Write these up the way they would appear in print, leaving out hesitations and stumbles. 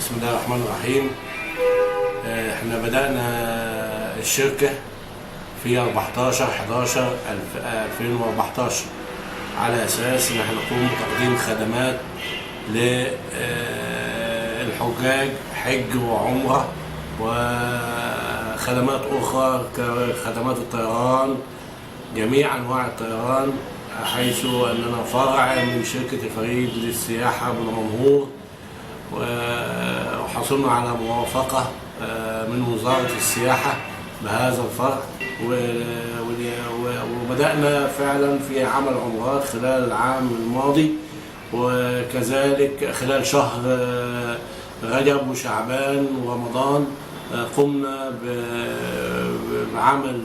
بسم الله الرحمن الرحيم. احنا بدأنا الشركة في 14/11/2014 على أساس إن احنا نقوم بتقديم خدمات للحجاج حج وعمرة وخدمات أخرى كخدمات الطيران، جميع أنواع الطيران، حيث أننا فرع من شركة الفريد للسياحة بمنهور، وحصلنا على موافقة من وزارة السياحة بهذا الفرع، وبدأنا فعلا في عمل عمرات خلال العام الماضي، وكذلك خلال شهر رجب وشعبان ورمضان قمنا بعمل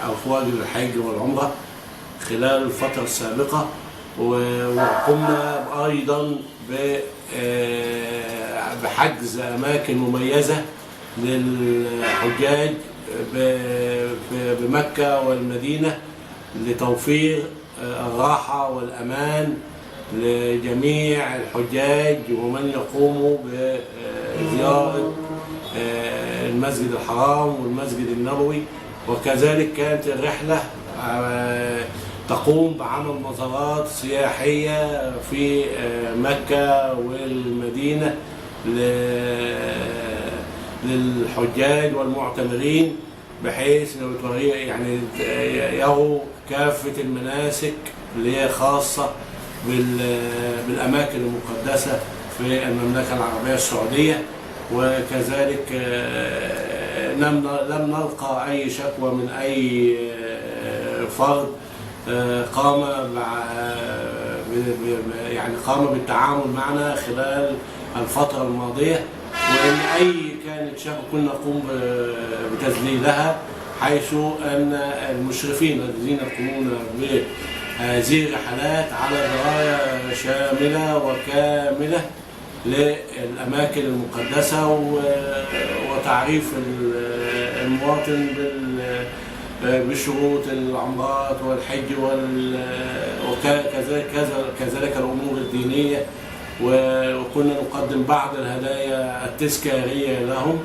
أفواج الحج والعمرة خلال الفترة السابقة، وقمنا أيضا بحجز أماكن مميزة للحجاج بمكة والمدينة لتوفير الراحة والأمان لجميع الحجاج ومن يقوموا بزيارة المسجد الحرام والمسجد النبوي. وكذلك كانت الرحلة تقوم بعمل مزارات سياحية في مكة والمدينة للحجاج والمعتمرين، بحيث يعني يروا كافة المناسك اللي هي خاصة بالأماكن المقدسة في المملكة العربية السعودية. وكذلك لم نلقى أي شكوى من أي فرد قام بالتعامل معنا خلال الفترة الماضية، وإن أي كانت شكوى كنا نقوم بتذليلها، حيث أن المشرفين الذين يقومون بهذه الرحلات على دراية شاملة وكاملة للأماكن المقدسة وتعريف المواطن بشروط العمرات والحج وكذلك الأمور الدينية، وكنا نقدم بعض الهدايا التذكارية لهم.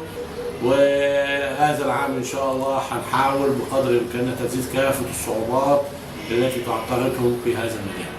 وهذا العام إن شاء الله هنحاول بقدر الإمكان تزيد كافة الصعوبات التي تعترضهم في هذا المجال.